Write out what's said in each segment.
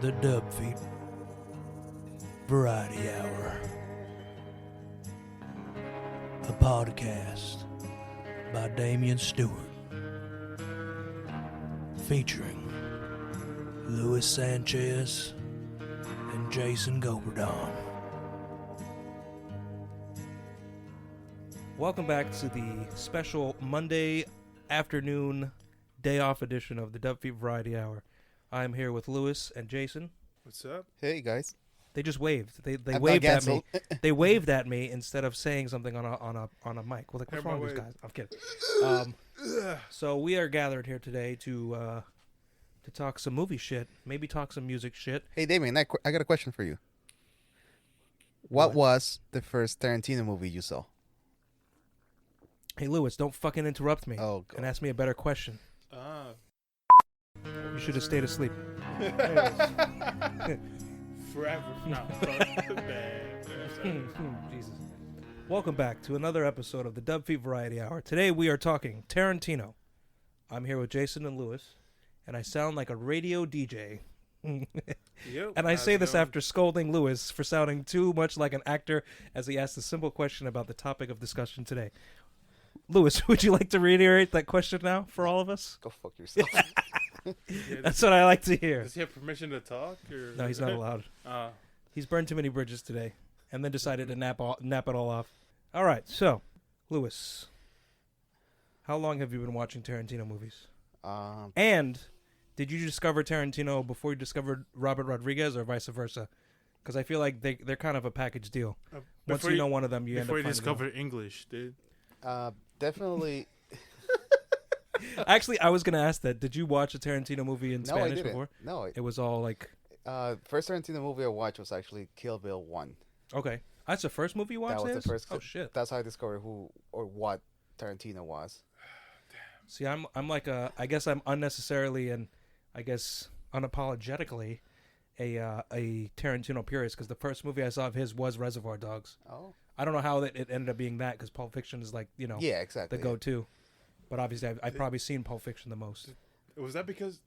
The Dub Feet Variety Hour, a podcast by Damian Stewart, featuring Luis Sanchez and Jason Goberdon. Welcome back to the special Monday afternoon day off edition of the Dub Feet Variety Hour. I'm here with Lewis and Jason. What's up? Hey guys. They just waved. They I'm waved not at me. canceled. They waved at me instead of saying something on a mic. Well, like, what's wrong with these guys? I'm kidding. So we are gathered here today to talk some movie shit, maybe talk some music shit. Hey Damien, I got a question for you. What was the first Tarantino movie you saw? Hey Lewis, don't fucking interrupt me Oh, God. and ask me a better question. You should have stayed asleep. Forever. No. Jesus. Welcome back to another episode of the Dub Feet Variety Hour. Today we are talking Tarantino. I'm here with Jason and Lewis, and I sound like a radio DJ. Yep, And I how's say it this going? after scolding Lewis for sounding too much like an actor as he asked a simple question about the topic of discussion today. Lewis, would you like to reiterate that question now for all of us? Go fuck yourself. Yeah, That's what I like to hear. does he have permission to talk? Or? No, he's not allowed. He's burned too many bridges today, and then decided to nap it all off. All right, so, Lewis, how long have you been watching Tarantino movies? And did you discover Tarantino before you discovered Robert Rodriguez, or vice versa? Because I feel like they're kind of a package deal. Once you know one of them, you end up before you finding discovered English, dude. Definitely. Actually, I was going to ask that. Did you watch a Tarantino movie in No, I Spanish didn't. before? No. It was all like, First Tarantino movie I watched was actually Kill Bill 1. okay. That's the first movie you watched? That was Liz? the first. Oh, shit. That's how I discovered who or what Tarantino was. See, I'm like I guess I'm unnecessarily and I guess unapologetically a Tarantino purist, because the first movie I saw of his was Reservoir Dogs. Oh. I don't know how it ended up being that, because Pulp Fiction is like, Yeah, exactly. the go-to. But obviously I've probably seen Pulp Fiction the most. Was that because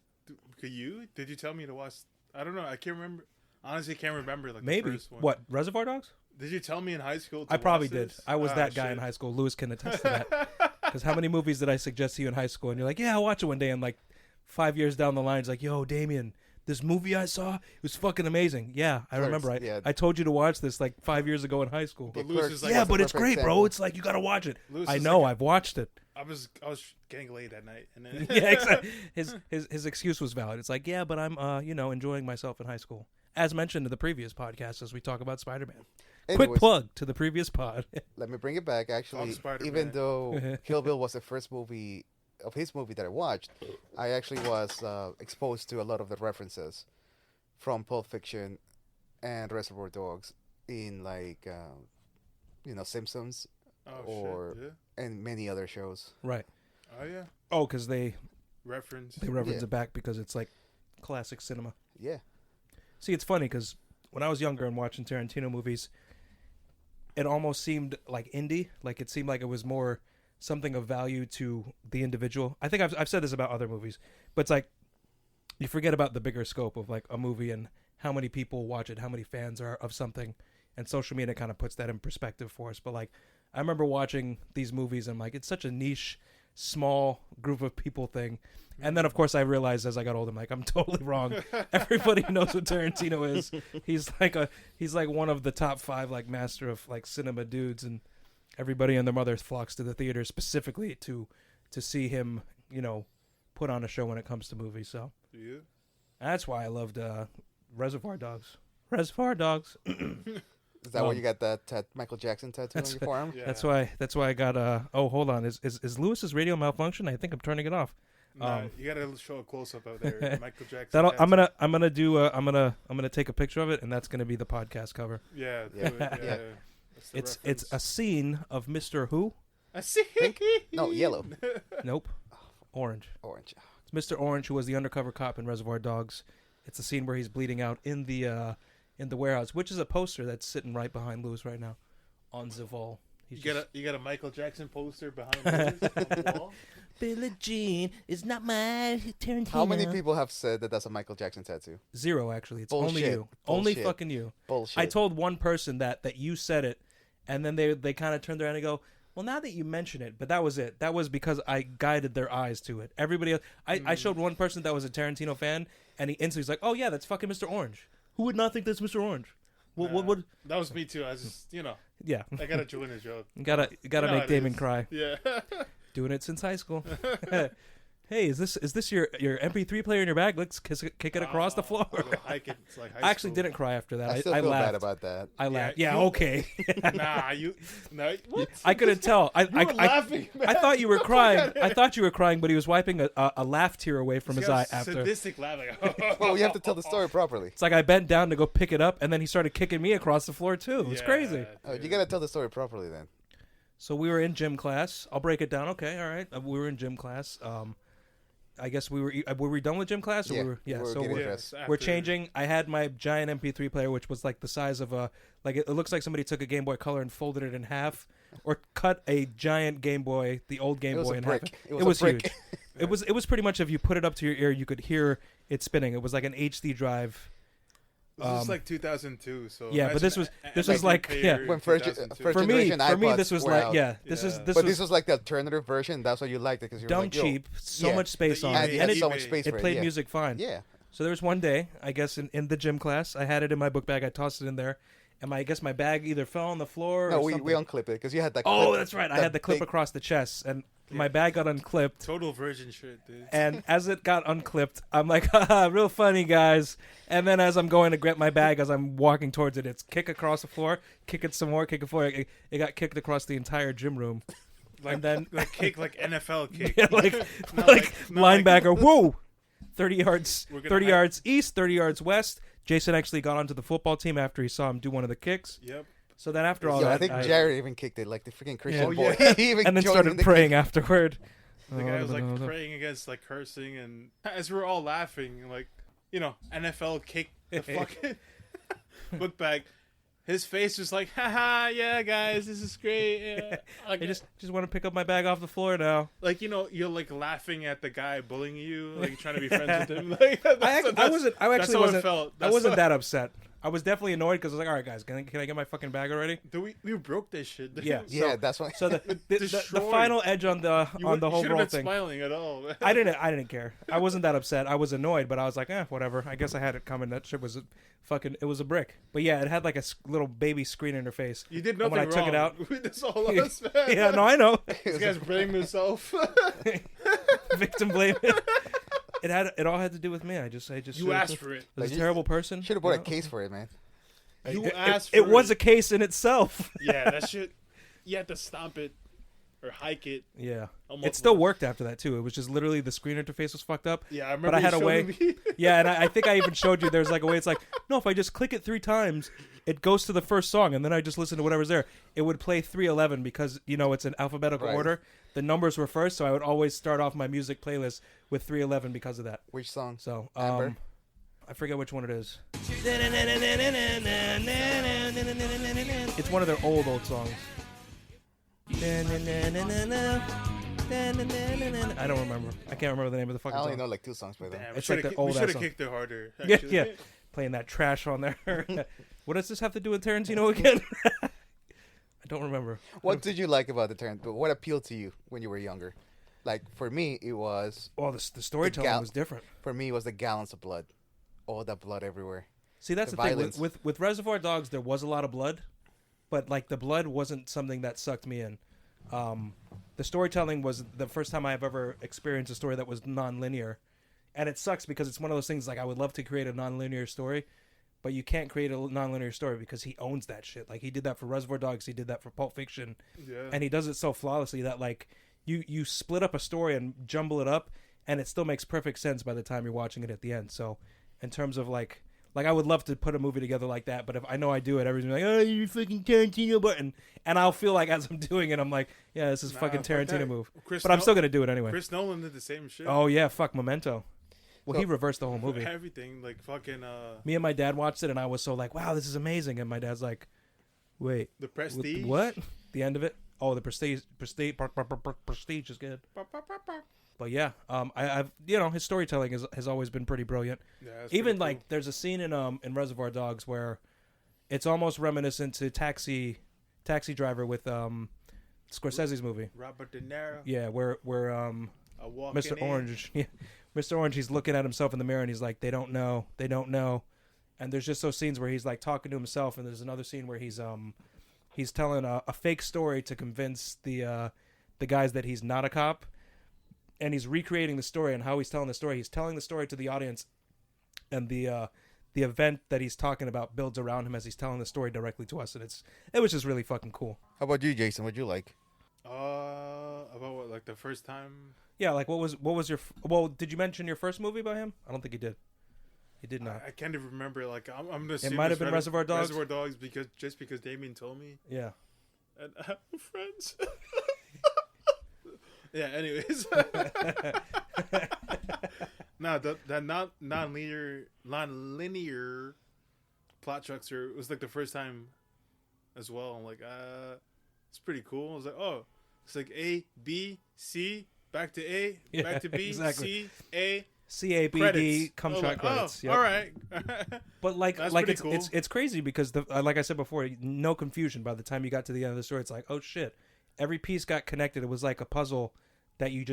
you? Did you tell me to watch? I don't know. I can't remember. Honestly, can't remember. Like Maybe. the first one. What, Reservoir Dogs? Did you tell me in high school? I probably watch did. this? I was Ah, that guy in shit. high school. Lewis can attest to that. Because how many movies did I suggest to you in high school? And you're like, yeah, I'll watch it one day. And like 5 years down the line, it's like, yo, Damien, this movie I saw, it was fucking amazing. Yeah, I Clerks, remember. yeah. I told you to watch this like 5 years ago in high school. But Yeah, Lewis Clerks is like, Yeah, was but the it's perfect great, bro. example. It's like, you gotta watch it. Lewis I is know, like- I've watched it. I was getting laid that night, and then Yeah, exactly. His excuse was valid. It's like, yeah, but I'm enjoying myself in high school. As mentioned in the previous podcast, as we talk about Spider-Man. Quick Anyways, plug to the previous pod. let me bring it back. Actually, Spider-Man. even though Kill Bill was the first movie of his movie that I watched, I actually was exposed to a lot of the references from Pulp Fiction and Reservoir Dogs in like Simpsons oh or- shit, and many other shows. Right. yeah. Oh yeah. Oh, because they Reference. reference Yeah. it back because it's like classic cinema. Yeah. See, it's funny because when I was younger and watching Tarantino movies, it almost seemed like indie. Like it seemed like it was more something of value to the individual. I think I've said this about other movies, but it's like you forget about the bigger scope of like a movie and how many people watch it, how many fans are of something, and social media kind of puts that in perspective for us. But like I remember watching these movies and like it's such a niche, small group of people thing. And then, of course, I realized as I got older, I'm like, I'm totally wrong. Everybody knows what Tarantino is. He's like one of the top 5 like master of like cinema dudes, and everybody and their mother flocks to the theater specifically to see him, put on a show when it comes to movies. So Yeah. that's why I loved Reservoir Dogs. Reservoir Dogs. Is that why you got that Michael Jackson tattoo on your forearm? Yeah. That's why I got oh, hold on. Is Lewis's radio malfunction? I think I'm turning it off. Nah, you gotta show a close up out there. Michael Jackson. I'm tattoo. gonna take a picture of it, and that's gonna be the podcast cover. Yeah. Do Yeah. it, yeah. Yeah. That's the It's reference. a scene of Mr. Who? I see. No, yellow. Nope, orange. Orange. It's Mr. Orange, who was the undercover cop in Reservoir Dogs. It's a scene where he's bleeding out in the warehouse, which is a poster that's sitting right behind Lewis right now on the wall. You got a Michael Jackson poster behind the wall. Billie Jean is not my Tarantino. How many people have said that that's a Michael Jackson tattoo? 0, actually. It's only Bullshit. you. Only Bullshit. fucking you. Bullshit. I told one person that you said it, and then they kind of turned around and go, well, now that you mention it, but that was it. That was because I guided their eyes to it. Everybody else, I showed one person that was a Tarantino fan, and he instantly was like, oh yeah, that's fucking Mr. Orange. Who would not think that's Mr. Orange? What would? That was me too. I was just, Yeah. I gotta join a joke. You gotta make Damon cry. Yeah. Doing it since high school. Hey, is this your MP3 player in your bag? Let's kick it across the floor. I'll go hike it. It's like high I actually school. didn't cry after that. I still I feel laughed. bad about that. I laughed. Yeah, you- okay. What? I couldn't tell. You were laughing, man. I thought you were crying. I thought you were crying, but he was wiping a laugh tear away from his eye after. Sadistic laughing. Well, you have to tell the story properly. It's like I bent down to go pick it up, and then he started kicking me across the floor too. It was crazy. You gotta tell the story properly then. So we were in gym class. I'll break it down. Okay, all right. We were in gym class. I guess were we done with gym class? Or Yeah, we were, yeah. we were So getting we're, dressed. we're changing. I had my giant MP3 player, which was like the size of a it looks like somebody took a Game Boy Color and folded it in half, or cut a giant Game Boy, the old Game It was Boy, a in brick. half. It was a brick. huge. It was pretty much if you put it up to your ear, you could hear it spinning. It was like an HD drive. This is like 2002, so Yeah, but this was like When first for me iPods this was were like out. this But was this was like the alternative version. That's why you liked it because you were dumb like, yo, cheap, so yeah. much space The on eBay- it, and and had it, so much space it for played yeah. music fine. Yeah. So there was one day, I guess in the gym class, I had it in my book bag. I tossed it in there, and I guess my bag either fell on the floor. No, or we something. unclip it because you had that. Oh, clip, that's right. I that had the clip big- across the chest, and my bag got unclipped. total virgin shit, dude. And as it got unclipped, I'm like, haha, real funny, guys. And then as I'm going to grab my bag, as I'm walking towards it, it's kick across the floor, kick it some more, kick it forward. It got kicked across the entire gym room. Like, and then like kick, like NFL kick. yeah, like Not linebacker, like- whoa, 30 yards, We're gonna 30 hike- yards east, 30 yards west. Jason actually got onto the football team after he saw him do one of the kicks. Yep. So then after all Yo, I that, think Jared even kicked it, like the freaking Christian Oh, boy. yeah. He even and then joined started in the praying afterward. The guy was like praying against, like cursing, and as we were all laughing, like NFL kick the fucking book bag. His face was like, haha, yeah, guys, this is great. Yeah. I just want to pick up my bag off the floor now. Like, you're like laughing at the guy bullying you, like you're trying to be friends with him. Like, I wasn't that upset. I was definitely annoyed because I was like, all right, guys, can I get my fucking bag already? We broke this shit. Dude. Yeah. Yeah, that's why. So the Destroyed. final edge on the whole shouldn't roll been thing. smiling at all. Man. I didn't care. I wasn't that upset. I was annoyed, but I was like, whatever. I guess I had it coming. That shit was it was a brick. But yeah, it had like a little baby screen interface. You did And nothing when I took it wrong. out, This all us, man. yeah, no, I know. This guy's blaming himself. Victim blame. It all had to do with me. I just You asked for it. was a Like, terrible person. Should have bought a case for it, man. You It, asked it for was a case in itself. Yeah, that shit. You had to stomp it or hike it. Yeah. Almost It still once. worked after that too. It was just literally the screen interface was fucked up. Yeah, I remember. But I had you a way. showing me. Yeah, and I think I even showed you. There's like a way. It's like no, if I just click it 3 times, it goes to the first song, and then I just listen to whatever's there. It would play 311 because it's in alphabetical Right. order. The numbers were first, so I would always start off my music playlist with 311 because of that. Which song? So Amber? I forget which one it is. It's one of their old songs. I don't remember. I can't remember the name of the fucking I only song. know like 2 songs by them. Damn, It's we like shoulda the old we should ass have song. kicked it harder. Yeah, Actually. yeah. Playing that trash on there. What does this have to do with Tarantino again? I don't remember. What did you like about the Tarantino? What appealed to you when you were younger? Like for me, it was Well, the storytelling gal- was different. the gallons of blood, all that blood everywhere. See, that's the the thing violence. with Reservoir Dogs. There was a lot of blood, but like the blood wasn't something that sucked me in. The storytelling was the first time I've ever experienced a story that was non-linear, and it sucks because it's one of those things. Like I would love to create a non-linear story, but you can't create a non-linear story because he owns that shit. Like he did that for Reservoir Dogs, he did that for Pulp Fiction, Yeah. and he does it so flawlessly that like you split up a story and jumble it up, and it still makes perfect sense by the time you're watching it at the end. So, in terms of like I would love to put a movie together like that, but if I know I do it, everybody's like, "Oh, you fucking Tarantino," and I'll feel like as I'm doing it, I'm like, "Yeah, this is Nah, fucking fuck Tarantino that. move," Chris but I'm Nol- still gonna do it anyway. Chris Nolan did the same shit. Oh yeah, fuck Memento. Well, So- he reversed the whole movie. Everything like fucking Me and my dad watched it, and I was so like, "Wow, this is amazing," and my dad's like, "Wait, The Prestige. what? The end of it?" Oh, the Prestige is good. But yeah, I've his storytelling has always been pretty brilliant. Yeah, that's Even pretty like cool. there's a scene in Reservoir Dogs where it's almost reminiscent to Taxi Driver with Scorsese's movie. Robert De Niro. Yeah, where A walk Mr. in Orange, yeah, Mr. Orange, he's looking at himself in the mirror and he's like, they don't know, and there's just those scenes where he's like talking to himself, and there's another scene where he's telling a fake story to convince the guys that he's not a cop, and he's recreating the story and how he's telling the story. He's telling the story to the audience, and the event that he's talking about builds around him as he's telling the story directly to us, and it was just really fucking cool. How about you, Jason? What'd you like? About what, like the first time? Yeah, like what was your did you mention your first movie by him? I don't think you did. He did not. I can't even remember. Like I'm gonna assume It might have it's been Reservoir Dogs. Reservoir Dogs because Damien told me. Yeah. And I have friends. Yeah. Anyways. No, that non-linear plot structure was like the first time, as well. I'm like, it's pretty cool. I was like, oh, it's like A, B, C, back to A, back to B, exactly. C, A. CABD Credits. come Oh, shot like, credits. Oh, Yep. all right. But like That's like pretty it's crazy because like I said before, no confusion by the time you got to the end of the story. It's like, oh shit, every piece got connected. It was like a puzzle that you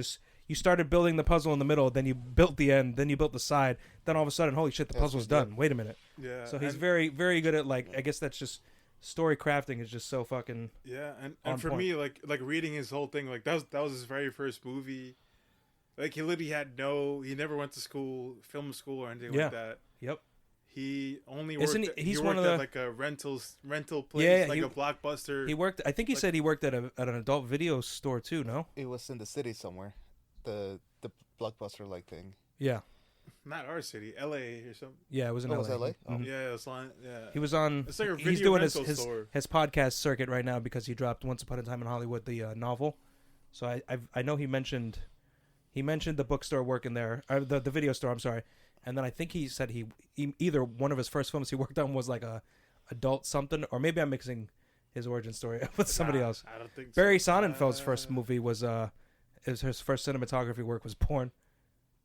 started building the puzzle in the middle, then you built the end, then you built the side, then all of a sudden, holy shit, the puzzle's done. Wait a minute. Yeah. So he's very, very good at, like, I guess that's just story crafting is just so fucking and for point. me, like reading his whole thing, like that was his very first movie. Like he literally he never went to school, film school or anything like that. Yep. He only Isn't worked. he's he one worked of at the- like a rental place, Yeah, like a Blockbuster. He worked. I think he Like- said he worked at an adult video store too. No. It was in the city somewhere. The Blockbuster like thing. Yeah. Not our city, L.A. or something. Yeah, it was in Oh, LA. was LA? Oh. Mhm. Yeah, it's like He was on. It's like a he's video doing rental his store. podcast circuit right now because he dropped Once Upon a Time in Hollywood, the novel. So I know he mentioned the bookstore working there, or the video store. I'm sorry, and then I think he said he either one of his first films he worked on was like a adult something, or maybe I'm mixing his origin story with somebody else. I don't think Barry so. Sonnenfeld's first movie was his first cinematography work was Porn.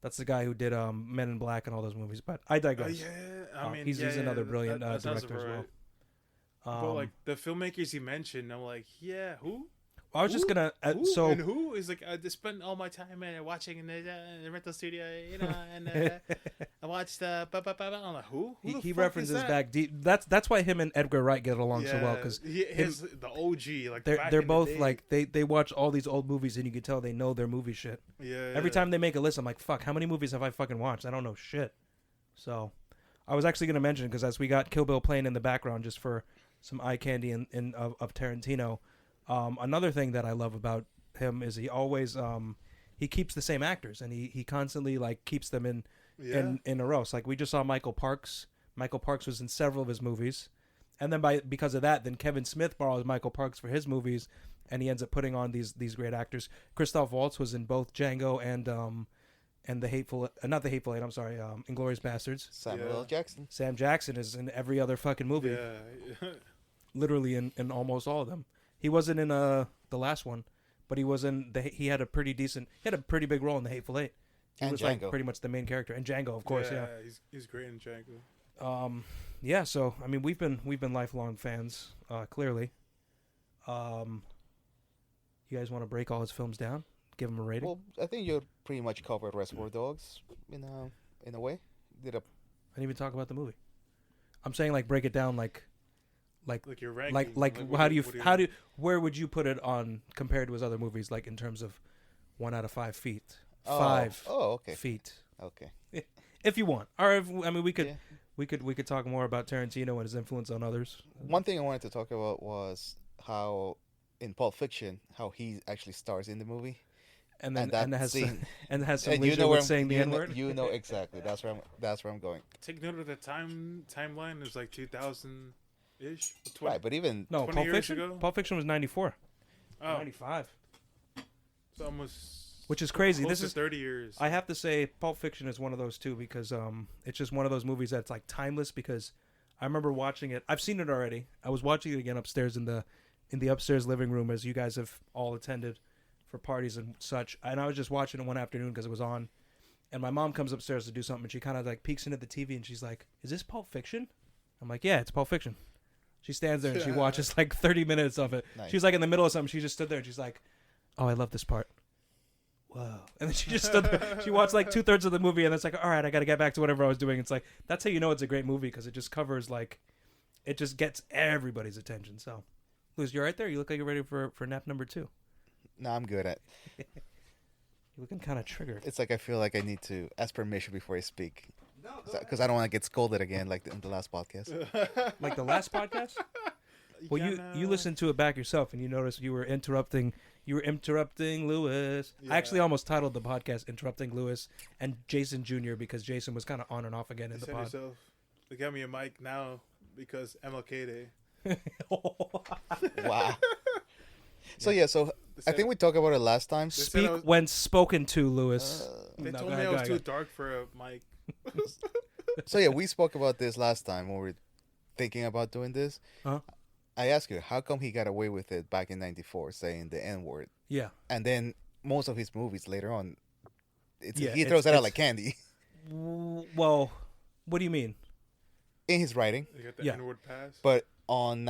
That's the guy who did Men in Black and all those movies. But I digress. I mean, he's another brilliant that sounds director as well. right. But like the filmmakers he mentioned, I'm like, yeah, who? I was just gonna Who? And who is like I just spent all my time watching in the rental studio, and I watched I'm like, who? Who the he fuck references is that? back deep. That's why him and Edgar Wright get along so well because the OG, like they're back they're in the both day. like they watch all these old movies and you can tell they know their movie shit. Yeah. Every time they make a list, I'm like, fuck, how many movies have I fucking watched? I don't know shit. So, I was actually gonna mention because as we got Kill Bill playing in the background just for some eye candy of Tarantino. Another thing that I love about him is he always he keeps the same actors and he constantly like keeps them in a row. So like we just saw Michael Parks. Michael Parks was in several of his movies, and then because of that, then Kevin Smith borrows Michael Parks for his movies, and he ends up putting on these great actors. Christoph Waltz was in both Django and the Hateful, not the Hateful Eight. I'm sorry, Inglourious Bastards. Samuel L. Jackson. Sam Jackson is in every other fucking movie. Yeah. Literally in almost all of them. He wasn't in the last one, but he was in he had a pretty big role in the Hateful Eight. He And was Django. like pretty much the main character, and Django, of course, yeah. He's great in Django. Yeah. So I mean, we've been lifelong fans, clearly. You guys want to break all his films down, give him a rating? Well, I think you pretty much covered Reservoir Dogs in a way. I didn't even talk about the movie. I'm saying like break it down like Your ranking. where would you put it on compared to his other movies, like in terms of 1 out of 5 feet, Oh, okay. feet, Okay. if you want, or if, I mean we could Yeah. we could talk more about Tarantino and his influence on others. One thing I wanted to talk about was how in Pulp Fiction, how he actually stars in the movie. And then And that and it has scene- and it has some And leisure you know where with saying the N word. You know exactly. That's where I'm going. Take note of the timeline. It was like 2000 ish. Right, but even No, 20 Pulp years Fiction. ago? Pulp Fiction was 94, Oh, 95, it's almost. which is crazy. Close This to is 30 years. I have to say, Pulp Fiction is one of those too because it's just one of those movies that's like timeless. Because I remember watching it. I've seen it already. I was watching it again upstairs in the in the upstairs living room, as you guys have all attended for parties and such. And I was just watching it one afternoon because it was on. And my mom comes upstairs to do something, and she kind of like peeks into the TV, and she's like, "Is this Pulp Fiction?" I'm like, "Yeah, it's Pulp Fiction." She stands there and she watches like 30 minutes of it. Nice. She's like in the middle of something. She just stood there and she's like, "Oh, I love this part." Wow. And then she just stood there. She watched like 2/3 of the movie, and it's like, all right, I got to get back to whatever I was doing. It's like, that's how you know it's a great movie, because it just covers like, it just gets everybody's attention. So, Luz, you're right there. You look like you're ready for nap number 2. No, I'm good at. You're looking kind of triggered. It's like I feel like I need to ask permission before I speak. Because I don't want to get scolded again like in the last podcast. Like the last podcast? Well, you listened to it back yourself, and you noticed you were interrupting Lewis. Yeah. I actually almost titled the podcast "Interrupting Lewis and Jason Jr." because Jason was kind of on and off again in the pod. Yourself, they got me a mic now because MLK Day. Wow. So yeah, I think we talked about it last time. Speak when spoken to, Lewis. They No, told go me ahead, I go was ahead, too go ahead. dark for a mic. So yeah, we spoke about this last time when we were thinking about doing this. Huh? I asked you, how come he got away with it back in '94, saying the N-word? Yeah. And then most of his movies later on, Yeah, he throws it out like candy Well, what do you mean? in his writing. They got the Yeah. N-word pass. But on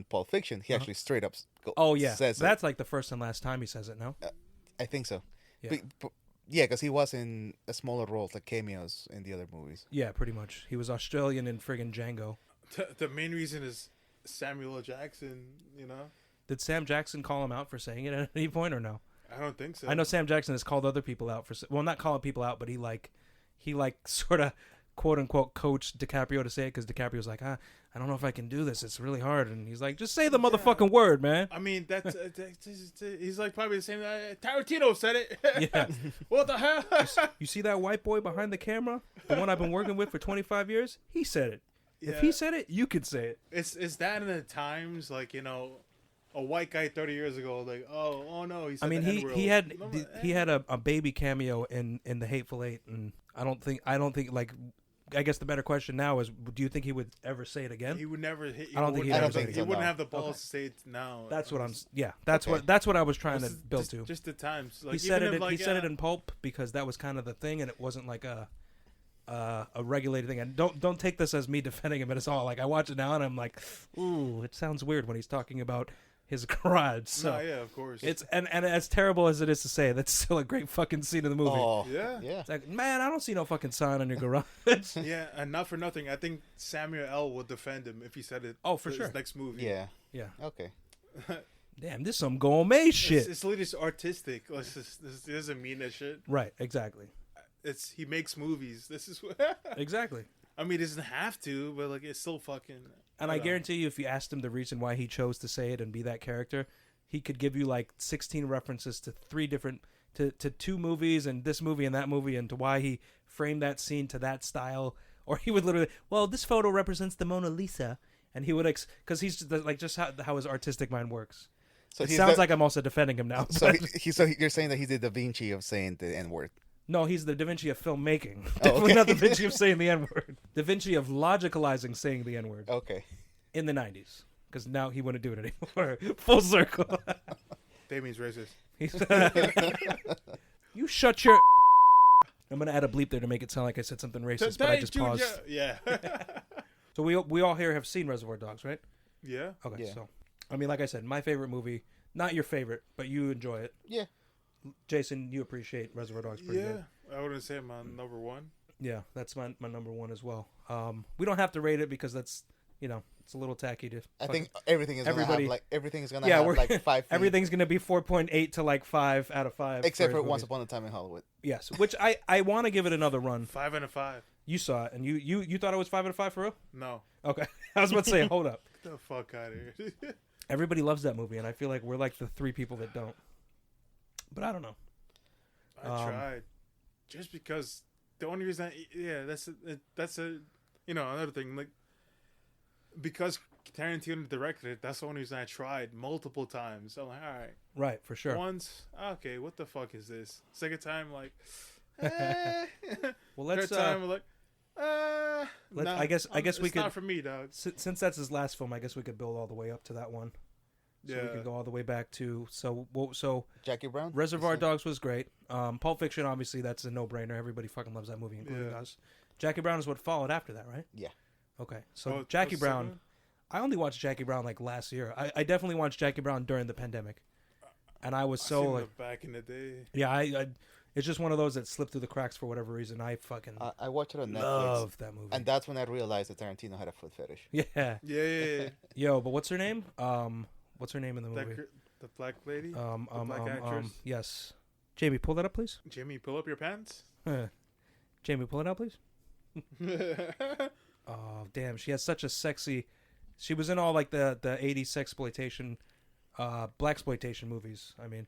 Pulp Fiction, he actually straight up Oh yeah, says it. that's like the first and last time he says it. No. I think so. Yeah. Yeah, because he was in a smaller roles, like cameos in the other movies. Yeah, pretty much. He was Australian in friggin' Django. The main reason is Samuel L. Jackson, you know? Did Sam Jackson call him out for saying it at any point or no? I don't think so. I know Sam Jackson has called other people out for, well, not calling people out, but he sort of quote unquote coached DiCaprio to say it, because DiCaprio's like, I don't know if I can do this. It's really hard. And he's like, just say the motherfucking word, man. I mean, he's like probably the same. Tarantino said it. Yeah. What the hell? You see that white boy behind the camera? The one I've been working with for 25 years? He said it. If Yeah. he said it, you could say it. It's that in the times, like, you know, a white guy 30 years ago, like, oh no, he said I mean, the he N-word. he had No, he had a baby cameo in the Hateful Eight, and I don't think like, I guess the better question now is, do you think he would ever say it again? He would never hit. I don't think he'd I ever don't say think it He so, again. wouldn't no. have the balls Okay. to say it now. That's what I'm. Just- Yeah, that's Okay. what I was trying to just- build just, to. Just the times. Like, He said even it. if, like, He said it in Pulp because that was kind of the thing, and it wasn't like a regulated thing. And don't take this as me defending him at all. Like, I watch it now and I'm like, ooh, it sounds weird when he's talking about his garage. So No, yeah, of course. it's and as terrible as it is to say, that's still a great fucking scene in the movie. Oh, Yeah. yeah. It's like, man, I don't see no fucking sign on your garage. Yeah, and not for nothing. I think Samuel L. would defend him if he said it. Oh, for his sure. next movie. Yeah. Yeah. Okay. Damn, this some gourmet shit. It's literally just artistic. This doesn't mean that shit. Right, exactly. He makes movies. This is what. Exactly. I mean, he doesn't have to, but like it's still fucking. And I guarantee you, if you asked him the reason why he chose to say it and be that character, he could give you like 16 references to 3 different, to 2 movies and this movie and that movie, and to why he framed that scene to that style. Or he would literally, well, this photo represents the Mona Lisa, and he would because he's just how his artistic mind works. So It he's sounds the- like I'm also defending him now. So but- so you're saying that he's the Da Vinci of saying the N-word. no, he's the Da Vinci of filmmaking. Oh, Definitely okay. not Da Vinci of saying the N word. Da Vinci of logicalizing saying the N word Okay. in the 90s, because now he wouldn't do it anymore. Full circle. Damien's racist. You shut your. I'm gonna add a bleep there to make it sound like I said something racist, but I just paused. Yeah. So we all here have seen Reservoir Dogs, right? Yeah. Okay, Yeah. so I mean, like I said, my favorite movie, not your favorite, but you enjoy it. Yeah. Jason, you appreciate Reservoir Dogs pretty Yeah. good. I wouldn't say my number one. Yeah, that's my number one as well. We don't have to rate it because that's, it's a little tacky to. I fucking- think everything is gonna everybody- have like everything is gonna Yeah, have we're- like 5 feet, everything's gonna be 4.8 to like 5 out of 5. except for his Once movies. Upon a Time in Hollywood. Yes, which I want to give it another run. 5 and a 5. You saw it, and you thought it was 5 out of 5 for real? No. Okay, I was about to say, hold up. Get the fuck out of here. Everybody loves that movie, and I feel like we're like the 3 people that don't. But I don't know. I tried, just because the only reason. That's another thing. Like, because Tarantino directed it, that's the only reason I tried multiple times. I'm like, all right, Right, for sure. once, okay, what the fuck is this? Second time, like, Well, let's third time, like, let's- nah, I guess we it's could. not for me, dog. Since that's his last film, I guess we could build all the way up to that one. So we can go all the way back to so Jackie Brown. Reservoir Dogs was great. Pulp Fiction, obviously, that's a no-brainer. Everybody fucking loves that movie, including us. Jackie Brown is what followed after that, right? Yeah. Okay, so Jackie Brown. I only watched Jackie Brown like last year. I definitely watched Jackie Brown during the pandemic, and I was so like back in the day. Yeah, I it's just one of those that slipped through the cracks for whatever reason. I fucking I watched it on Netflix. love that movie, and that's when I realized that Tarantino had a foot fetish. Yeah. Yo, but what's her name? What's her name in the movie? The black lady. The black actress. Yes. Jamie, pull that up, please. Jamie, pull up your pants. Jamie, pull it out, please. Oh, damn. She has such a sexy... She was in all, like, the 80s sexploitation, blaxploitation movies. I mean,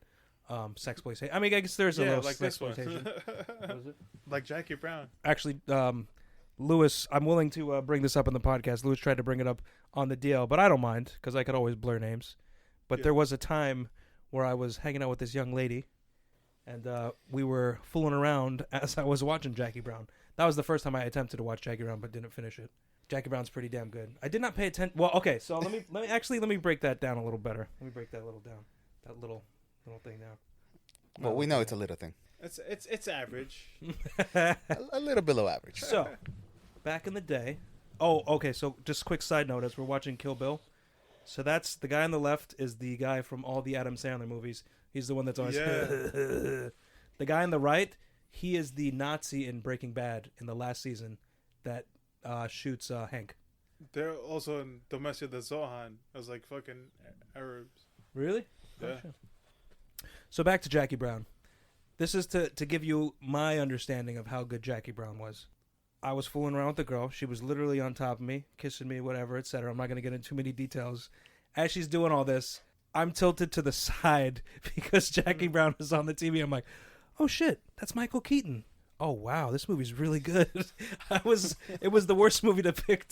sexploitation. I mean, I guess there's a little like sexploitation. What is it? Like Jackie Brown. Actually, Lewis, I'm willing to bring this up in the podcast. Lewis tried to bring it up on the DL, but I don't mind, because I could always blur names. But there was a time where I was hanging out with this young lady, and we were fooling around as I was watching Jackie Brown. That was the first time I attempted to watch Jackie Brown, but didn't finish it. Jackie Brown's pretty damn good. I did not pay attention. Well, okay, so let me break that down a little better. Let me break that little down. That little thing down. Well, we know it's a little thing. It's average. a little below average. So, back in the day. Oh, okay. So, just quick side note: as we're watching Kill Bill, so that's the guy on the left is the guy from all the Adam Sandler movies. He's the one that's always. The guy on the right, he is the Nazi in Breaking Bad in the last season that shoots Hank. They're also in Domestic the Zohan. I was like fucking Arabs. Really? Yeah. Oh, shit. So back to Jackie Brown. This is to give you my understanding of how good Jackie Brown was. I was fooling around with the girl. She was literally on top of me, kissing me, whatever, etc. I'm not going to get into too many details. As she's doing all this, I'm tilted to the side because Jackie Brown is on the TV. I'm like, oh shit, that's Michael Keaton. Oh wow, this movie's really good. It was the worst movie to pick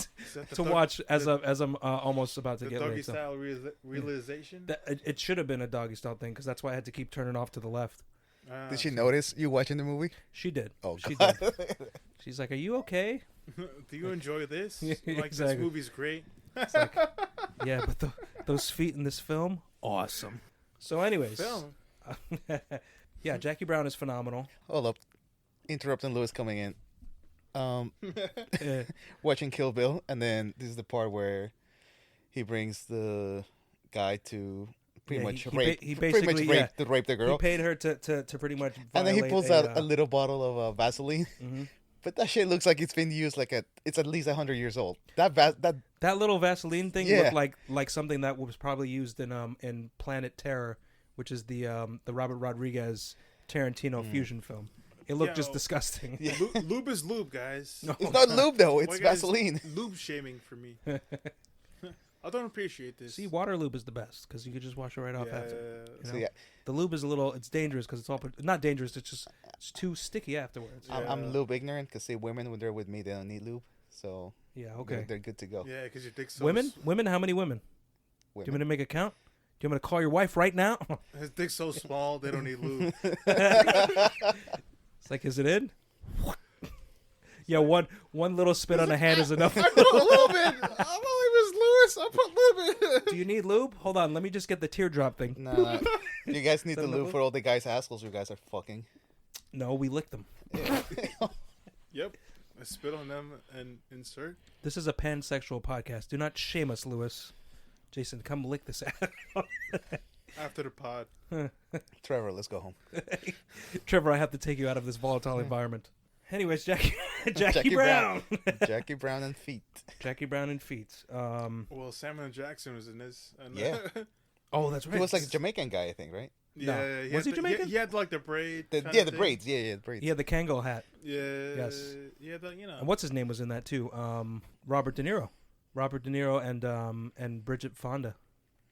to watch as I'm almost about to get doggy late. style realization. It should have been a doggy style thing because that's why I had to keep turning off to the left. Did she notice you watching the movie? She did. Oh, she God. did. She's like, "Are you okay?" Do you enjoy this? Yeah, Like exactly. this movie's great. It's like, yeah, but those feet in this film, awesome. So, anyways, Film. yeah, Jackie Brown is phenomenal. Hold up. Interrupting Lewis coming in. Watching Kill Bill, and then this is the part where he brings the guy to pretty much rape the girl. He paid her to pretty much and then he pulls out a little bottle of Vaseline. Mm-hmm. But that shit looks like it's been used it's at least 100 years old. That little Vaseline thing looked like something that was probably used in Planet Terror, which is the Robert Rodriguez Tarantino fusion film. It looked just disgusting. Yeah. Lube is lube, guys. No. It's not lube though. It's Vaseline. Lube shaming for me. I don't appreciate this. See, water lube is the best because you could just wash it right off after. You know? So, yeah. The lube is it's dangerous because it's not dangerous. It's too sticky afterwards. I'm lube ignorant because women when they're with me they don't need lube, so yeah, okay, they're good to go. Yeah, because your dick's so women. How many women? Do you want me to make a count? Do you want me to call your wife right now? His dick's so small they don't need lube. It's like, is it in? Yeah, one little spit on a hand is enough. I put lube in. I'm only Miss Lewis. I put lube in. Do you need lube? Hold on, let me just get the teardrop thing. Nah, you guys need the lube for all the guys' assholes you guys are fucking. No, we lick them. Yep. I spit on them and insert. This is a pansexual podcast. Do not shame us, Lewis. Jason, come lick this ass. After the pod. Trevor, let's go home. Trevor, I have to take you out of this volatile environment. Anyways, Jackie Brown. Jackie Brown and feet. Jackie Brown and feet. Well, Samuel Jackson was in this. And, Yeah. Oh, that's right. He was like a Jamaican guy, I think, right? Yeah. Was he Jamaican? He had like the braid. The braids. Yeah, the braids. He had the Kangol hat. Yeah. Yes. Yeah, And what's his name was in that too? Robert De Niro. Robert De Niro and Bridget Fonda.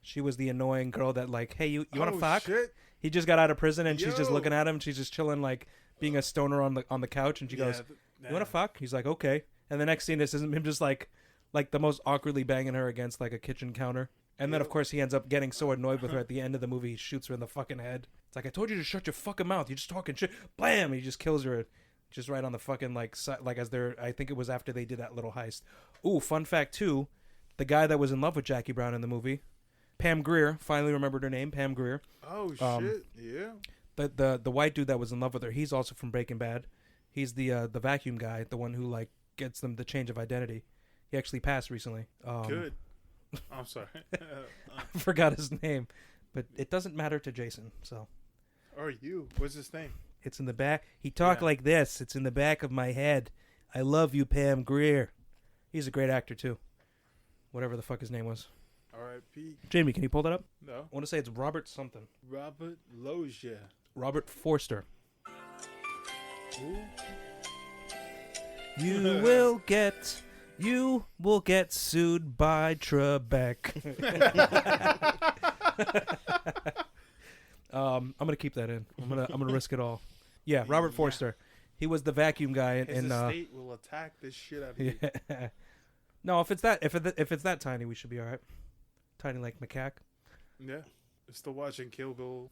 She was the annoying girl that like, hey, you want to fuck? Shit. He just got out of prison and she's just looking at him. She's just chilling, like being a stoner on the couch, and she goes, "You want to fuck?" He's like, "Okay." And the next scene is him just like the most awkwardly banging her against like a kitchen counter. And then of course he ends up getting so annoyed with her at the end of the movie, he shoots her in the fucking head. It's like, I told you to shut your fucking mouth. You're just talking shit. Blam! He just kills her, just right on the fucking like as they're. I think it was after they did that little heist. Ooh, fun fact too, the guy that was in love with Jackie Brown in the movie, Pam Grier finally remembered her name. Pam Grier. Oh shit! Yeah. The white dude that was in love with her. He's also from Breaking Bad. He's the vacuum guy, the one who like gets them the change of identity. He actually passed recently. Good. I'm sorry. I forgot his name, but it doesn't matter to Jason. So. Or you? What's his name? It's in the back. He talked like this. It's in the back of my head. I love you, Pam Grier. He's a great actor too. Whatever the fuck his name was. R.I.P. Jamie, can you pull that up? No. I want to say it's Robert something. Robert Loggia. Robert Forster. Who? You will get sued by Trebek. I'm gonna keep that in. I'm gonna risk it all. Yeah, Robert Forster. He was the vacuum guy His estate will attack this shit out of you. Yeah. No, if it's that tiny, we should be all right. Tiny like macaque. Yeah. Still watching Kill Bill.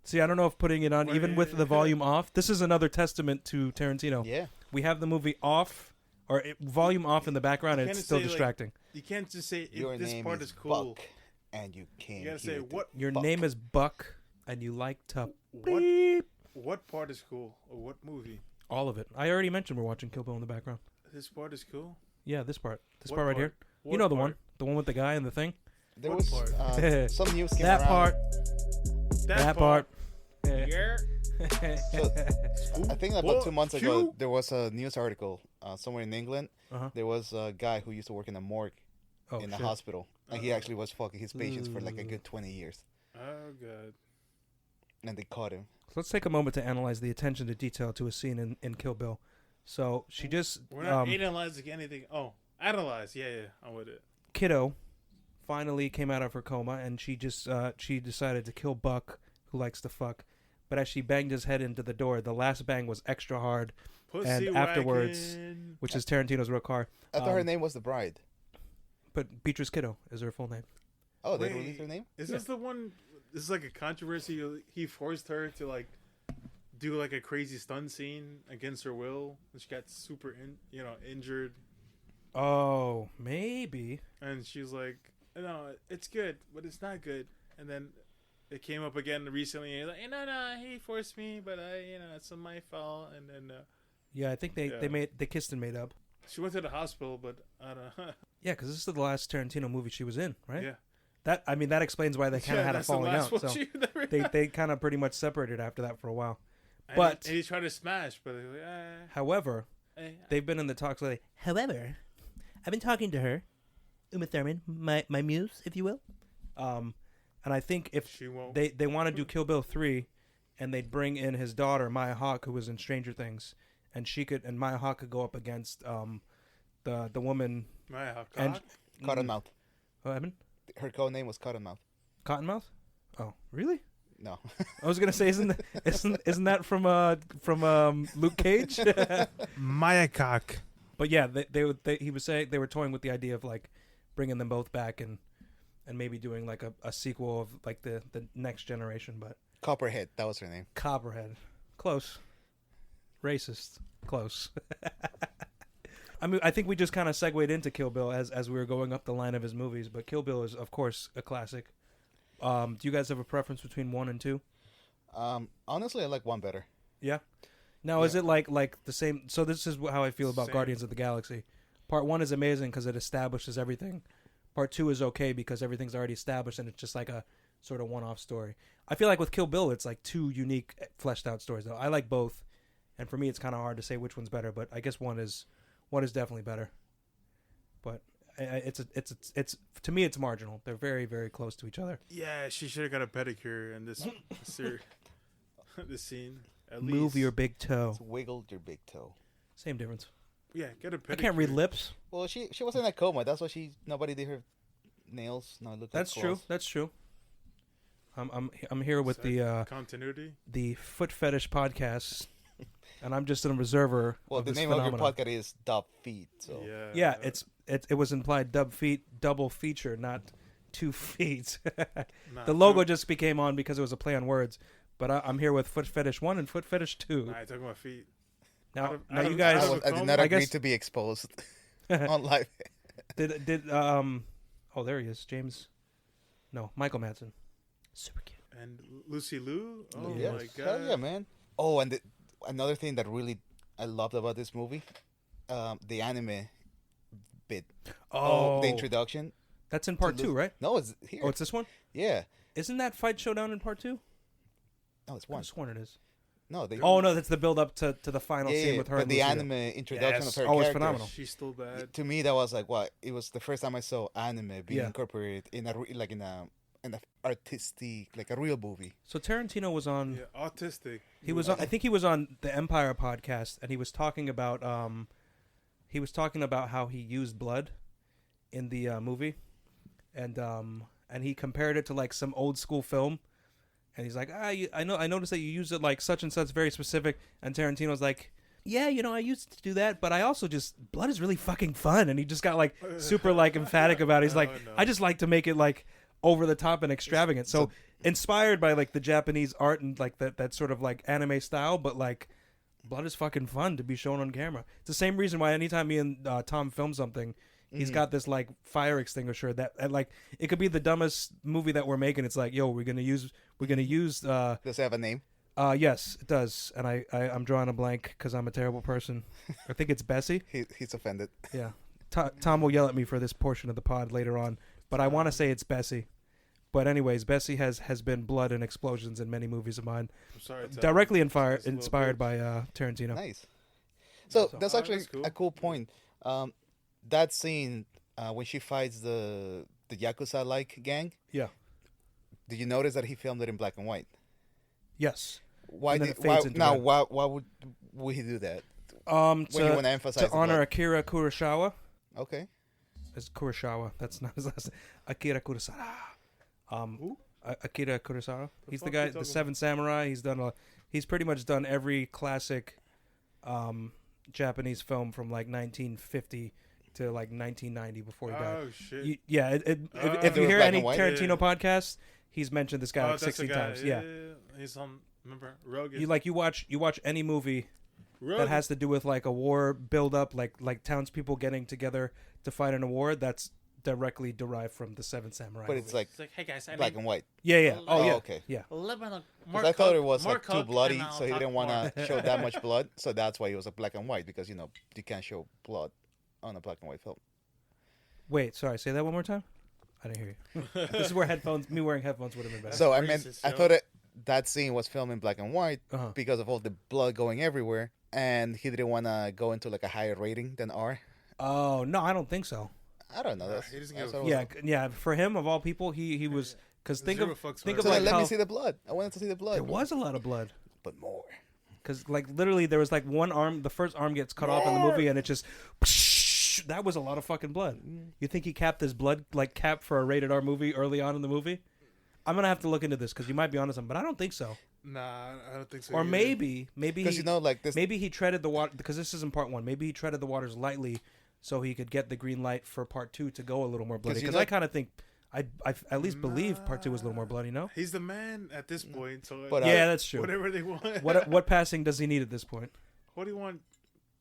See, I don't know if putting it on, even with the volume off, this is another testament to Tarantino. Yeah. We have the movie off, or volume off in the background, and it's still distracting. You can't just say Your this name part is is cool. Buck, and you can't. You gotta say what. Your Buck. name is Buck, and you like to What? beep. What part is cool? Or what movie? All of it. I already mentioned we're watching Kill Bill in the background. This part is cool. Yeah, this part. This What part right here. What You know the part? one with the guy and the thing. There What was part? some news came That around. part. That part. Yeah. So, I think about 2 months ago, Q? there was a news article somewhere in England. Uh-huh. There was a guy who used to work in a morgue Oh, in a shit. hospital, and he actually was fucking his patients for like a good 20 years, Oh god. and they caught him. Let's take a moment to analyze the attention to detail to a scene in Kill Bill. So she just We're not analyzing anything. Oh, analyze. Yeah, I'm with it. Kiddo finally came out of her coma, and she just she decided to kill Buck, who likes to fuck. But as she banged his head into the door, the last bang was extra hard, Pussy and afterwards, wagon. which is Tarantino's real car. I thought her name was the bride. But Beatrice Kiddo is her full name. Oh, they Wait, released her name? Is this the one? This is like a controversy. He forced her to like do like a crazy stunt scene against her will, and she got super injured. Oh, maybe. And she's like, "No, it's good, but it's not good." And then it came up again recently. And he's like, "No, he forced me, but it's my fault." And then Yeah, I think they kissed and made up. she went to the hospital, but I don't know. Yeah, because this is the last Tarantino movie she was in, right? Yeah. That explains why they kind of had a that's the falling last out. one So she ever they kind of pretty much separated after that for a while. And But he tried to smash, but like, however, eh. they've been in the talks lately. However, I've been talking to her, Uma Thurman, my muse, if you will. And I think if She won't. they want to do Kill Bill 3, and they'd bring in his daughter Maya Hawke, who was in Stranger Things, and Maya Hawke could go up against the woman My and Cottonmouth. What happened? Her code name was Cottonmouth. Cottonmouth. Oh, really? No. I was gonna say, isn't that from Luke Cage? Maya cock. But yeah, he was saying they were toying with the idea of like bringing them both back and maybe doing like a sequel of like the next generation. But Copperhead. That was her name. Copperhead, close. Racist, close. I mean, I think we just kind of segued into Kill Bill as we were going up the line of his movies. But Kill Bill is, of course, a classic. Do you guys have a preference between 1 and 2? Honestly, I like 1 better. Yeah. Now, is it like the same? So this is how I feel about Same. Guardians of the Galaxy. Part 1 is amazing because it establishes everything. Part 2 is okay because everything's already established and it's just like a sort of one-off story. I feel like with Kill Bill, it's like 2 unique, fleshed out stories. Though I like both, and for me, it's kind of hard to say which one's better. But I guess one is definitely better. But it's to me, it's marginal. They're very, very close to each other. Yeah, she should have got a pedicure in this this scene. At Move least. your big toe. It's wiggled your big toe. Same difference. Yeah, get a pedicure. I can't read lips. Well, she was in a coma. That's why nobody did her nails. No, it looked That's like true. claws. That's true. I'm here with Is that the continuity. the Foot Fetish Podcast, and I'm just an observer. Well, of the this name phenomenon. of your podcast is Dub Feet. So Yeah. Yeah, it was implied double feature, not 2 feet. Nah, The logo just became on because it was a play on words. But I'm here with Foot Fetish 1 and Foot Fetish 2. Nah, I talking about feet. Now, out of- now out you of- guys out of I did not I agree guess- to be exposed on live. did oh, there he is, James. No, Michael Madsen. Super cute. And Lucy Liu. Oh Yes. my god. Hell yeah, man. Oh, and another thing that really I loved about this movie, the anime bit. Oh, The introduction. That's in part to 2, Lu- right? No, it's here. Oh, it's this one? Yeah. Isn't that fight showdown in part 2? No, it's I one. sworn it is. No, they. Oh, no, that's the build up to the final scene with her But and the Lucia. anime introduction Yes. of her Oh, it's character. phenomenal. She's still bad. To me, that was like what it was the first time I saw anime being Yeah. incorporated in an artistic, like a real movie. So Tarantino was on... Yeah, autistic. He was on, I think he was on the Empire podcast, and he was talking about how he used blood in the movie, and he compared it to like some old school film, and he's like, I noticed that you use it like such and such, very specific, and Tarantino's like, yeah, I used to do that, but I also just blood is really fucking fun, and he just got like super like emphatic about it. He's like, no. I just like to make it like over the top and extravagant. So inspired by like the Japanese art and like that sort of like anime style, but like blood is fucking fun to be shown on camera. It's the same reason why anytime me and Tom film something, he's got this like fire extinguisher that and, like it could be the dumbest movie that we're making. It's like, yo, we're gonna use Does it have a name? yes, it does, and I'm drawing a blank because I'm a terrible person. I think it's Bessie. He's offended. Yeah, Tom will yell at me for this portion of the pod later on, but I want to say it's Bessie. But anyways, Bessie has been blood and explosions in many movies of mine. I'm sorry. Tom. Directly Just a little inspired bit. by Tarantino. Nice. So So- that's Oh, actually that's cool. a cool point. That scene when she fights the Yakuza like gang. Yeah. Did you notice that he filmed it in black and white? Yes. Why And then did it fades into red. why would he do that? To, When you want to emphasize to the honor blood. Akira Kurosawa. Okay. It's Kurosawa. That's not his last name. Akira Kurosawa. Who? Akira Kurosawa. He's the fuck guy, are you the talking Seven Samurai. He's pretty much done every classic Japanese film from like 1950 to like 1990 before he died. Oh shit. If you They were hear black any and white? Tarantino podcasts, he's mentioned this guy Oh, like that's the 60 guy. times. Yeah. He's on. Remember Rogan. You watch any movie Rogan. that has to do with like a war build up, like townspeople getting together to fight in a war. That's directly derived from the Seven Samurai. But movie. it's like It's like, hey guys, I black need and white. yeah. Oh, Oh, yeah. okay. Yeah. a little bit of 'Cause I thought it was more like too Coke, bloody, and I'll so he talk didn't want more. to show that much blood. So that's why it was a black and white because you can't show blood on a black and white film. Wait, sorry. Say that one more time. I didn't hear you. This is where me wearing headphones would have been better. So I racist, yo. thought that scene was filmed in black and white Uh-huh. because of all the blood going everywhere, and he didn't want to go into like a higher rating than R. Oh no, I don't think so. I don't know. That's, he doesn't that's give a what I was- Yeah. For him of all people, he was because think Zero of fucks think whatever. of So like then let how me see the blood. I wanted to see the blood. there was a lot of blood. but more. Because like literally there was like one arm, the first arm gets cut off in the movie, and it just that was a lot of fucking blood. You think he capped his blood like cap for a rated R movie early on in the movie? I'm gonna have to look into this because you might be onto something, but I don't think so. Nah, I don't think so. Or either. maybe Because he, like this. maybe he treaded the water because this isn't part one. Maybe he treaded the waters lightly so he could get the green light for part two to go a little more bloody. 'Cause you Because know- I kind of think I at least believe part two was a little more bloody. No? He's the man at this point. So But, Yeah, that's true. whatever they want. What passing does he need at this point? What do you want?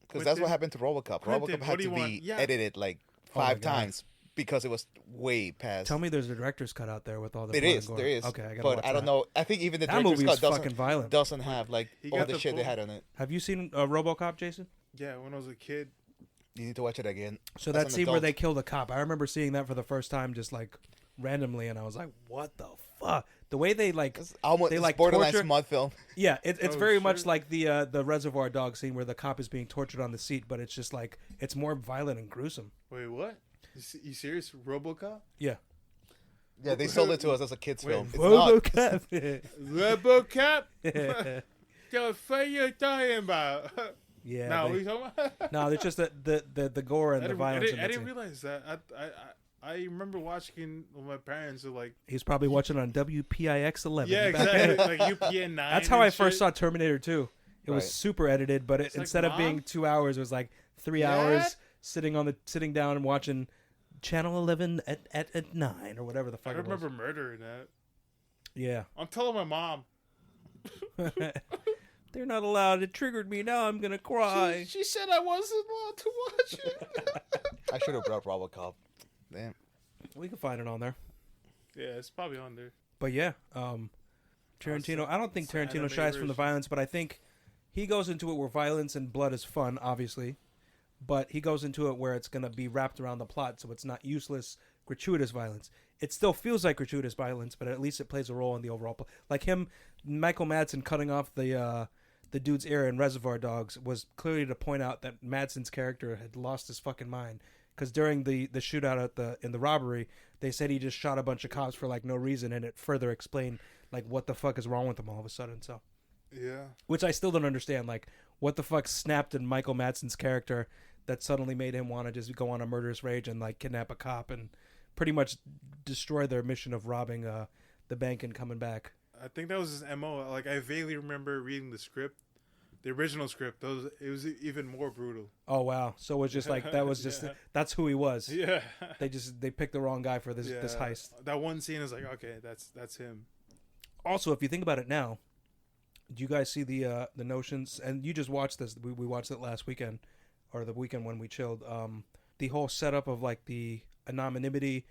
Because that's what Quentin- happened to RoboCop. Quentin, RoboCop what had do to you be want? Yeah. edited like Oh my 5 God. times because it was way past. Tell me there's a director's cut out there with all the There blood is, and there gore. is. Okay, I gotta but watch I don't that. know. I think even the That director's movie was cut fucking violent. doesn't have like He all got the the shit they full- had on it. Have you seen RoboCop, Jason? Yeah, when I was a kid. You need to watch it again. So As that an scene where adult. they kill the cop, I remember seeing that for the first time, just like randomly, and I was like, "What the fuck?" The way they like, It's almost they, it's like, borderline torture- smut film. yeah, it's Oh, very shit. much like the Reservoir Dog scene where the cop is being tortured on the seat, but it's just like it's more violent and gruesome. Wait, what? You serious? RoboCop? Yeah, Yeah, they sold it to us as a kids Wait, film. It's not. RoboCop. RoboCop? The fuck you talking about? yeah, no, they- we talking about? no, it's just the gore and the violence. in I that didn't scene. realize that. I remember watching with my parents. Were like, He's probably watching on WPIX 11. yeah, exactly, like UPN 9. That's how I first saw Terminator 2. It was Right. super edited, but It's like, instead of being Mom? 2 hours, it was like 3 Dad? hours sitting down and watching Channel 11 at 9 or whatever the I fuck it was. remember murdering that. Yeah. I'm telling my mom. They're not allowed. It triggered me. Now I'm going to cry. She said I wasn't allowed to watch it. I should have brought RoboCop. Damn. We can find it on there. Yeah, it's probably on there. But yeah, Tarantino. I don't think it's an Tarantino anime shies from the version. violence, but I think he goes into it where violence and blood is fun, obviously. But he goes into it where it's going to be wrapped around the plot, so it's not useless, gratuitous violence. It still feels like gratuitous violence, but at least it plays a role in the overall. Like him, Michael Madsen cutting off the dude's ear in Reservoir Dogs was clearly to point out that Madsen's character had lost his fucking mind. Because during the shootout in the robbery, they said he just shot a bunch of cops for like no reason, and it further explained like what the fuck is wrong with him all of a sudden. So Yeah. which I still don't understand. Like, what the fuck snapped in Michael Madsen's character that suddenly made him want to just go on a murderous rage and like kidnap a cop and pretty much destroy their mission of robbing the bank and coming back. I think that was his MO. Like, I vaguely remember reading the script, the original script. It was even more brutal. Oh wow! So it was just like that was just Yeah. that's who he was. Yeah. They picked the wrong guy for this heist. That one scene is like, okay, that's him. Also, if you think about it now, do you guys see the notions? And you just watched this. We watched it last weekend, or the weekend when we chilled. The whole setup of like the anonymity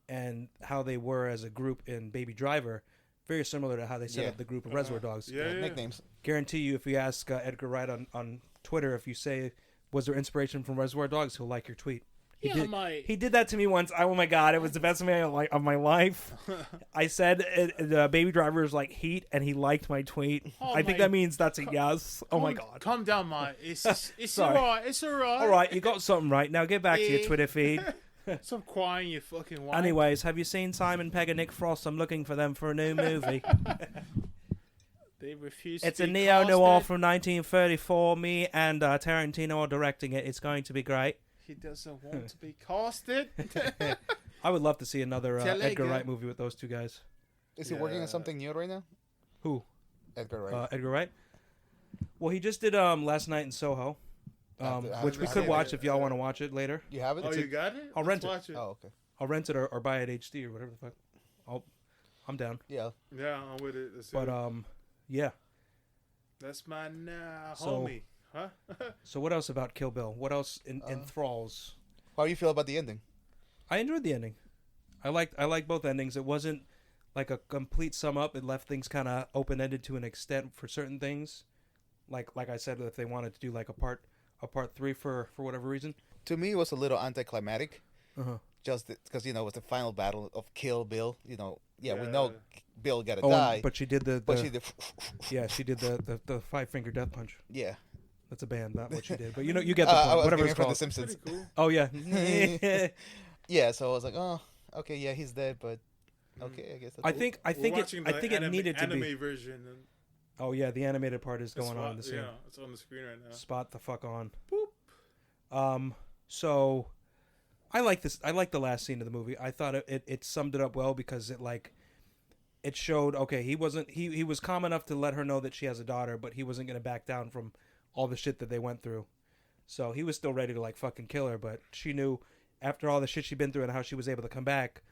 and how they were as a group in Baby Driver, very similar to how they set Yeah. up the group of Reservoir Dogs. Yeah. Nicknames. Guarantee you, if you ask Edgar Wright on Twitter, if you say, "Was there inspiration from Reservoir Dogs?" he'll like your tweet. He did that to me once. Oh my god, it was the best movie of my life. I said the Baby Driver is like heat, and he liked my tweet. Oh I think my- that means that's a yes. Oh my god. Calm down, mate. It's Sorry. alright. It's alright. All right, you got something right. Now get back to your Yeah. Twitter feed. Stop crying, you fucking wank. Anyways, have you seen Simon Pegg and Nick Frost? I'm looking for them for a new movie. They refuse. It's to a be neo-noir casted. from 1934. Me and Tarantino are directing it. It's going to be great. He doesn't want to be casted. I would love to see another Tell Edgar Edgar. Wright movie with those two guys. Is he working Yeah. on something new right now? Who? Edgar Wright. Edgar Wright. Well, he just did Last Night in Soho, which we could watch if y'all want to watch it later. You have it? Oh, you got it? I'll rent Let's it. watch Oh, okay. I'll rent it or buy it HD or whatever the fuck. I'm down. Yeah. Yeah, I'm with it. Let's do But it. yeah. That's my So- homie. Huh? So what else about Kill Bill? What else enthralls? How do you feel about the ending? I enjoyed the ending. I liked both endings. It wasn't like a complete sum up. It left things kind of open ended to an extent for certain things. Like I said, if they wanted to do like a part 3 for whatever reason. To me, it was a little anticlimactic. Uh-huh. Just because, it was the final battle of Kill Bill. We know Yeah. Bill got to Oh, die. but she did the But she did. yeah, she did the 5-finger death punch. Yeah. That's a band, not what she did. But you get the I point. was Whatever getting it's from The called. Simpsons. Pretty cool. Oh yeah. Yeah, so I was like, oh, okay, yeah, he's dead, but okay, I guess that's I it. think We're watching the it needed to anime be. version. And Oh yeah, the animated part is it's going on in the scene. Yeah, it's on the screen right now. Spot the fuck on. So I like this. I like the last scene of the movie. I thought it summed it up well because it showed, okay, he was calm enough to let her know that she has a daughter, but he wasn't going to back down from all the shit that they went through. So he was still ready to like fucking kill her, but she knew after all the shit she'd been through and how she was able to come back,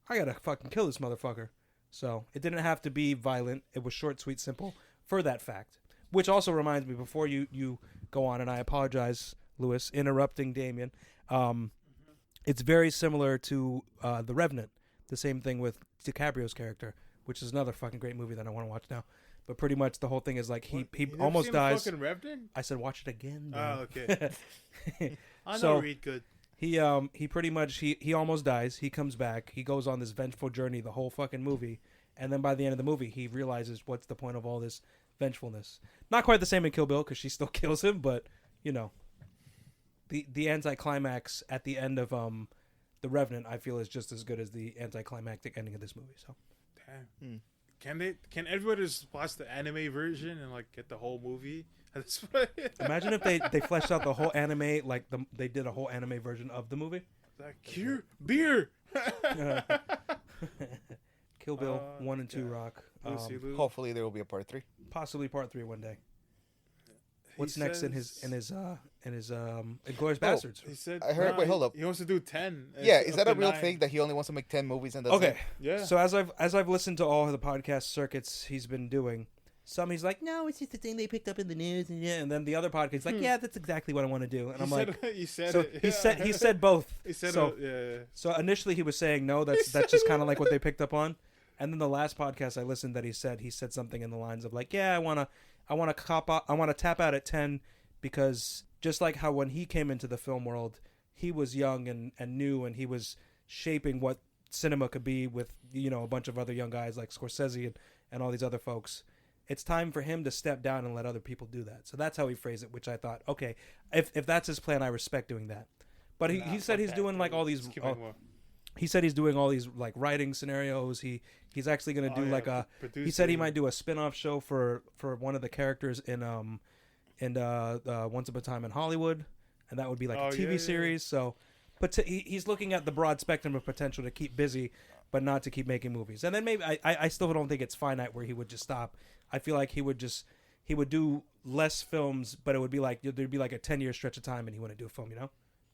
I got to fucking kill this motherfucker. So it didn't have to be violent. It was short, sweet, simple for that fact. Which also reminds me, before you go on, and I apologize, Lewis, interrupting Damien. It's very similar to The Revenant. The same thing with DiCaprio's character, which is another fucking great movie that I want to watch now. But pretty much the whole thing is like he You never almost seen dies. Fucking Revenant? I said watch it again. Oh, man. okay. I know So- read good. He pretty much he almost dies. He comes back. He goes on this vengeful journey the whole fucking movie, and then by the end of the movie, he realizes what's the point of all this vengefulness. Not quite the same in Kill Bill because she still kills him, but the anticlimax at the end of The Revenant, I feel, is just as good as the anticlimactic ending of this movie. So Damn. Can everybody just watch the anime version and like get the whole movie? at this point? imagine if they fleshed out the whole anime like they did a whole anime version of the movie. Like here, beer. Kill Bill 1 and 2 yeah. rock. Lucy Lou. Hopefully there will be a part 3. Possibly part 3 one day. He What's next in his says- Inglourious Bastards? He said. I heard- wait, hold up. He wants to do 10. Yeah, is that up a to real 9. thing that he only wants to make 10 movies and that's Okay, it? Yeah. so as I've listened to all of the podcast circuits he's been doing, some he's like, no, it's just a thing they picked up in the news, and yeah. And then the other podcast like, yeah, that's exactly what I want to do. And I'm like, you said so it. he said both. He said so, it. Yeah. So initially he was saying no, that's just kind of like what they picked up on. And then the last podcast I listened that he said something in the lines of like, yeah, I want to tap out at 10 because just like how when he came into the film world, he was young and new, and he was shaping what cinema could be with, you know, a bunch of other young guys like Scorsese and all these other folks. It's time for him to step down and let other people do that. So that's how he phrased it, which I thought, okay, if that's his plan, I respect doing that. But he said he's doing like all these. He said he's doing all these like writing scenarios. He's actually going to do like a. He said he might do a spin-off show for one of the characters in Once Upon a Time in Hollywood, and that would be like a TV series. So, but he's looking at the broad spectrum of potential to keep busy, but not to keep making movies. And then maybe I still don't think it's finite where he would just stop. I feel like he would do less films, but it would be like there'd be like a 10-year stretch of time, and he wouldn't do a film, you know.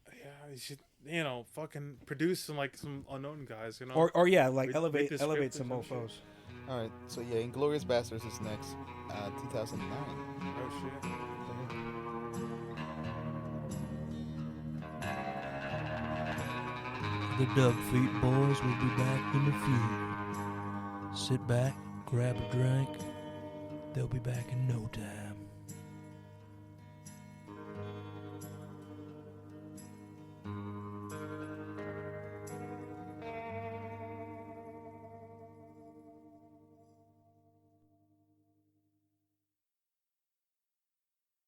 Yeah, he should, you know, fucking produce some like some unknown guys, you know. Or yeah, like elevate some mofos. All right, so yeah, Inglourious Basterds is next, 2009. Oh shit. The Duck Feet Boys will be back in a few. Sit back, grab a drink. They'll be back in no time.